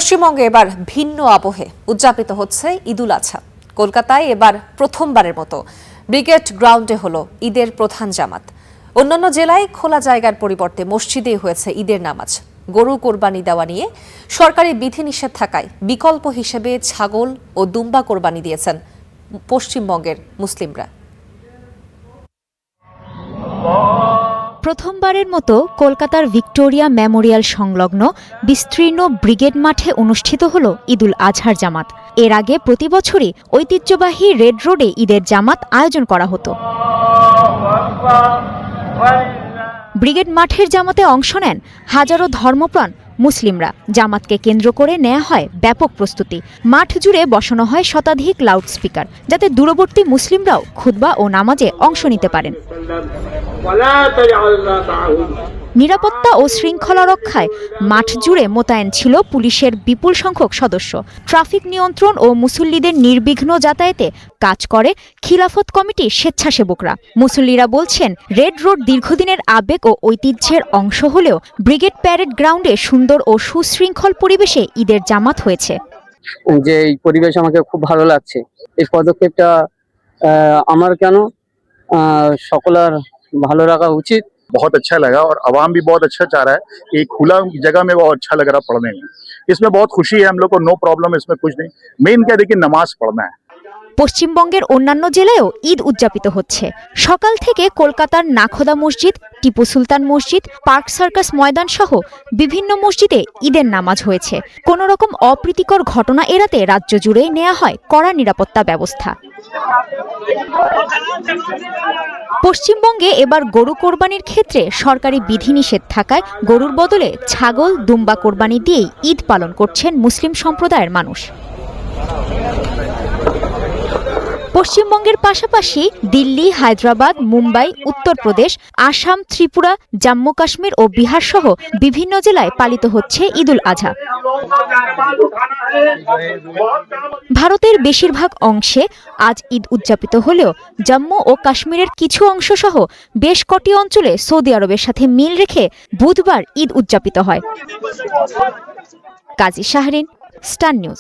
পশ্চিমবঙ্গে এবার ভিন্ন আবহে উদযাপিত হচ্ছে ঈদুল আজহা। কলকাতায় এবার প্রথমবারের মতো ব্রিগেড গ্রাউন্ডে হলো ঈদের প্রধান জামাত। অন্যান্য জেলায় খোলা জায়গার পরিবর্তে মসজিদেই হয়েছে ঈদের নামাজ। গরু কোরবানি দেওয়া নিয়ে সরকারি বিধিনিষেধ থাকায় বিকল্প হিসেবে ছাগল ও দুম্বা কোরবানি দিয়েছেন পশ্চিমবঙ্গের মুসলিমরা। প্রথমবারের মতো কলকাতার ভিক্টোরিয়া মেমোরিয়াল সংলগ্ন বিস্তীর্ণ ব্রিগেড মাঠে অনুষ্ঠিত হল ঈদুল আজহার জামাত। এর আগে প্রতি বছরই ঐতিহ্যবাহী রেড রোডে ঈদের জামাত আয়োজন করা হতো। ব্রিগেড মাঠের জামাতে অংশ নেন হাজারো ধর্মপ্রাণ মুসলিমরা। জামাতকে কেন্দ্র করে নেওয়া হয় ব্যাপক প্রস্তুতি। মাঠ জুড়ে বসানো হয় শতাধিক লাউডস্পিকার, যাতে দূরবর্তী মুসলিমরাও খুতবা ও নামাজে অংশ নিতে পারেন। নিরাপত্তা ও শৃঙ্খলা রক্ষায় মাঠ জুড়ে মোতায়েন ছিল পুলিশের বিপুল সংখ্যক সদস্য। ট্রাফিক নিয়ন্ত্রণ ও মুসল্লিদের নির্বিঘ্ন যাতায়াতে কাজ করে খিলাফত কমিটির স্বেচ্ছাসেবকরা। মুসল্লিরা বলছেন, রেড রোড দীর্ঘদিনের আবেগ ও ঐতিহ্যের অংশ হলেও ব্রিগেড প্যারেড গ্রাউন্ডে সুন্দর ও সুশৃঙ্খল পরিবেশে ঈদের জামাত হয়েছে। যে এই পরিবেশ আমাকে খুব ভালো লাগছে। এই পদক্ষেপটা আমার কেন সকলের ভালো রাখা উচিত। बहुत अच्छा लगा और आवाम भी बहुत अच्छा चाह रहा है कि खुला जगह में वो अच्छा लग रहा पढ़ने में। इसमें बहुत खुशी है हम लोग को, नो प्रॉब्लम, इसमें कुछ नहीं। मेन क्या देखिए, नमाज पढ़ना है। পশ্চিমবঙ্গের অন্যান্য জেলায়ও ঈদ উদযাপিত হচ্ছে। সকাল থেকে কলকাতার নাখোদা মসজিদ, টিপু সুলতান মসজিদ, পার্ক সার্কাস ময়দান সহ বিভিন্ন মসজিদে ঈদের নামাজ হয়েছে। কোনো রকম অপ্রীতিকর ঘটনা এড়াতে রাজ্য জুড়ে নেওয়া হয় কড়া নিরাপত্তা ব্যবস্থা। পশ্চিমবঙ্গে এবার গরু কোরবানির ক্ষেত্রে সরকারি বিধিনিষেধ থাকায় গরুর বদলে ছাগল, দুম্বা কোরবানি দিয়েই ঈদ পালন করছেন মুসলিম সম্প্রদায়ের মানুষ। পশ্চিমবঙ্গের পাশাপাশি দিল্লি, হায়দ্রাবাদ, মুম্বাই, উত্তরপ্রদেশ, আসাম, ত্রিপুরা, জম্মু কাশ্মীর ও বিহার সহ বিভিন্ন জেলায় পালিত হচ্ছে ঈদুল আজহা। ভারতের বেশিরভাগ অংশে আজ ঈদ উদযাপিত হলেও জম্মু ও কাশ্মীরের কিছু অংশ সহ বেশ কটি অঞ্চলে সৌদি আরবের সাথে মিল রেখে বুধবার ঈদ উদযাপিত হয়। কাজী শাহরিন, স্টার নিউজ।